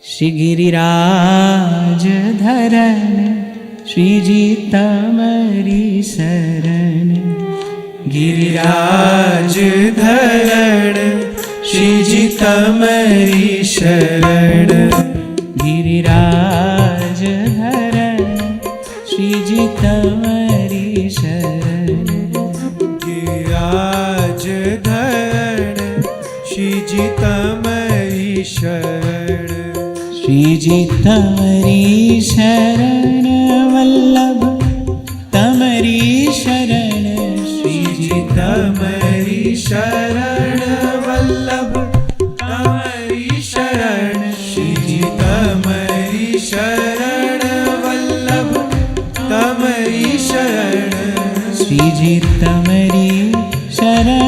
श्री गिरिराज धरन श्रीजी तमरी शरण। गिरिराज धरण श्रीजी तमरी शरण। गिरिराज धरन श्रीजी तमरी शरण। गिरिराज धरण श्रीजी तमरी शरण। श्रीजी तमरी शरण वल्लभ तमरी शरण। श्रीजी तमरी शरण वल्लभ तमरी शरण। श्रीजी तमरी शरण वल्लभ तमरी शरण। श्रीजी तमरी शरण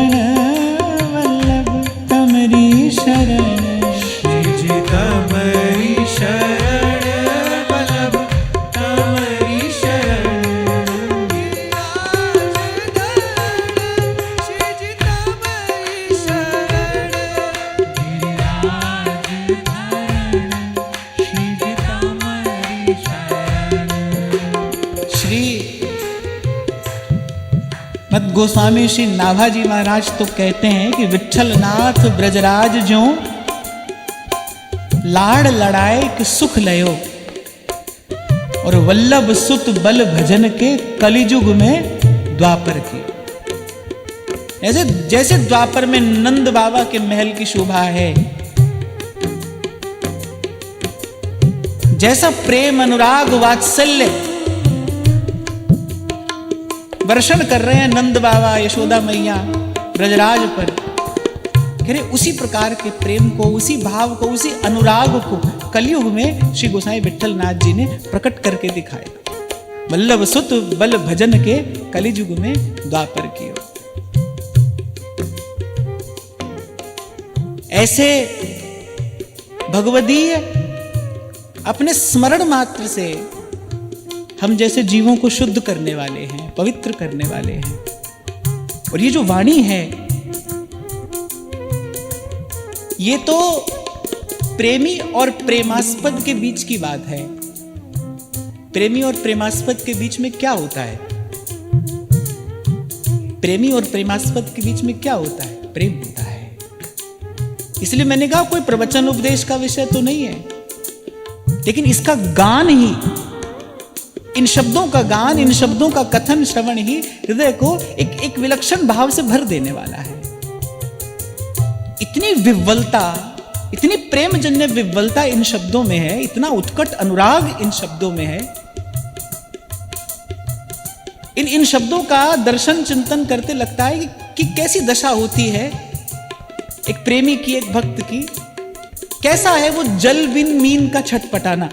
वल्लभ तमरी शरण। श्रीजी तमरी शरण वल्लभ तमरी शरण। मत गोस्वामी श्री नाभाजी महाराज तो कहते हैं कि विठ्ठलनाथ ब्रजराज ज्यों लाड़ लड़ाए कि सुख लयो, और वल्लभ सुत बल भजन के कलिजुग में द्वापर की। ऐसे जैसे द्वापर में नंद बाबा के महल की शोभा है, जैसा प्रेम अनुराग वात्सल्य वर्षण कर रहे हैं नंद बाबा यशोदा मैया ब्रजराज पर, कह रहे उसी प्रकार के प्रेम को, उसी भाव को, उसी अनुराग को कलयुग में श्री गोसाई विठ्ठलनाथ जी ने प्रकट करके दिखाया। वल्लभ सुत बल भजन के कलियुग में द्वापर कियो। ऐसे भगवदीय अपने स्मरण मात्र से हम जैसे जीवों को शुद्ध करने वाले हैं, पवित्र करने वाले हैं। और ये जो वाणी है, ये तो प्रेमी और प्रेमास्पद के बीच की बात है। प्रेमी और प्रेमास्पद के बीच में क्या होता है? प्रेमी और प्रेमास्पद के बीच में क्या होता है? प्रेम होता है। इसलिए मैंने कहा कोई प्रवचन उपदेश का विषय तो नहीं है, लेकिन इसका गान ही, इन शब्दों का गान, इन शब्दों का कथन श्रवण ही हृदय को एक विलक्षण भाव से भर देने वाला है। इतनी विह्वलता, इतनी प्रेमजन्य विह्वलता इन शब्दों में है, इतना उत्कट अनुराग इन शब्दों में है। इन शब्दों का दर्शन चिंतन करते लगता है कि कैसी दशा होती है एक प्रेमी की, एक भक्त की। कैसा है वो जल बिन मीन का छटपटाना।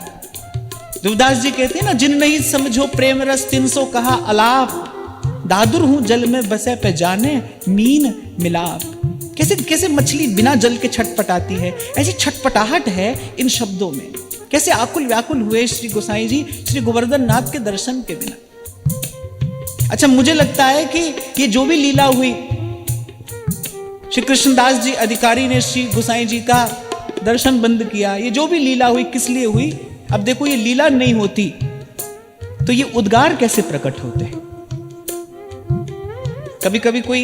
देवदास जी कहते हैं ना, जिन नहीं समझो प्रेम रस 300 कहा अलाप, दादुर हूं जल में बसे पे जाने मीन मिलाप। कैसे कैसे मछली बिना जल के छटपटाती है, ऐसी छटपटाहट है इन शब्दों में। कैसे आकुल व्याकुल हुए श्री गोसाई जी श्री गोवर्धन नाथ के दर्शन के बिना। अच्छा, मुझे लगता है कि ये जो भी लीला हुई, श्री कृष्णदास जी अधिकारी ने श्री गोसाई जी का दर्शन बंद किया, ये जो भी लीला हुई किस लिए हुई? अब देखो, ये लीला नहीं होती तो ये उद्गार कैसे प्रकट होते हैं? कभी कभी कोई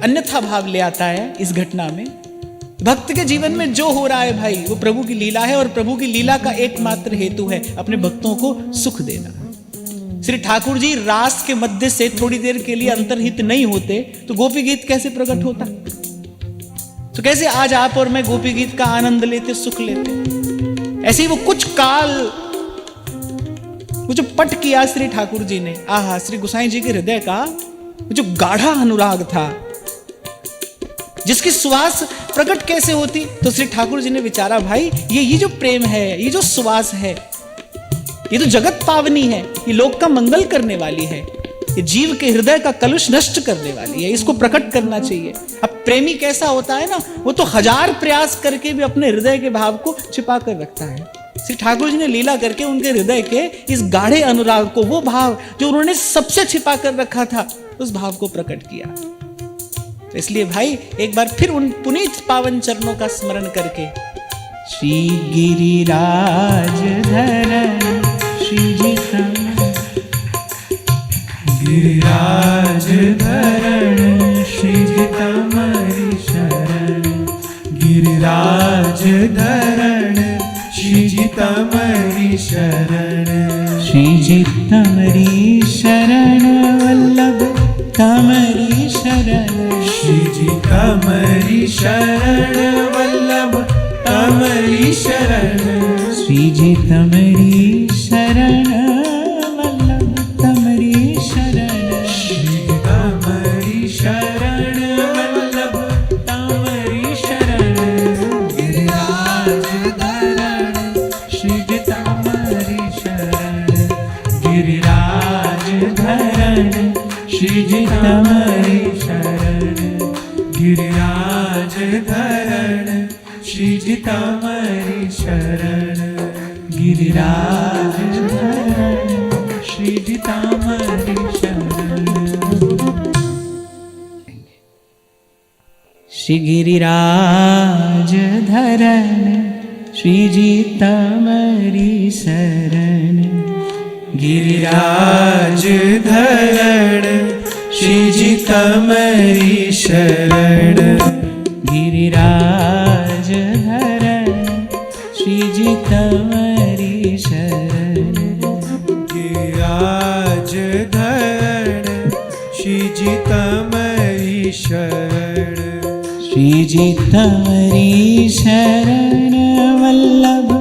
अन्यथा भाव ले आता है इस घटना में। भक्त के जीवन में जो हो रहा है भाई, वो प्रभु की लीला है, और प्रभु की लीला का एकमात्र हेतु है अपने भक्तों को सुख देना। श्री ठाकुर जी रास के मध्य से थोड़ी देर के लिए अंतर्हित नहीं होते तो गोपी गीत कैसे प्रकट होता? तो कैसे आज आप और मैं गोपी गीत का आनंद लेते, सुख लेते? ऐसे ही वो कुछ काल वो जो पट किया श्री ठाकुर जी ने, आहा, श्री गोसाई जी के हृदय का जो गाढ़ा अनुराग था, जिसकी सुवास प्रकट कैसे होती? तो श्री ठाकुर जी ने विचारा, भाई ये जो प्रेम है, ये जो सुवास है, ये तो जगत पावनी है, ये लोक का मंगल करने वाली है, ये जीव के हृदय का कलुष नष्ट करने वाली है, इसको प्रकट करना चाहिए। अब प्रेमी कैसा होता है ना, वो तो 1000 प्रयास करके भी अपने हृदय के भाव को छिपा कर रखता है। श्री ठाकुर जी ने लीला करके उनके हृदय के इस गाढ़े अनुराग को, वो भाव जो उन्होंने सबसे छिपा कर रखा था, उस भाव को प्रकट किया। तो इसलिए भाई एक बार फिर उन पुनीत पावन चरणों का स्मरण करके श्री गिरिराज धरण श्रीजी गिरिराज धरण श्रीजी तमरी शरण गिरिराज धरण श्रीजी तमरी शरण श्रीजी तमरी शरण वल्लभ तमरी शरण श्रीजी तमरी शरण वल्लभ तमरी शरण श्रीजी तमरी शरण वल्लभ तमरी शरण श्रीजी तमरी शरण वल्लभ तमरी शरण गिरिराज धरण श्रीजी तमरी शरण गिरिराज धरण श्रीजी तमरी शरण गिरिराज धरण श्रीजी तमरी शरण गिरिराज धरण श्रीजी तमरी शरण श्री गिरिराज धरण श्रीजी तमरी शरण गिरिराज धरण श्रीजी तमरी शरण गिरिराज धरण श्रीजी तमरी शरण गिरिराज धरण श्रीजी तमरी शरण श्रीजी तमरी शरण वल्लभ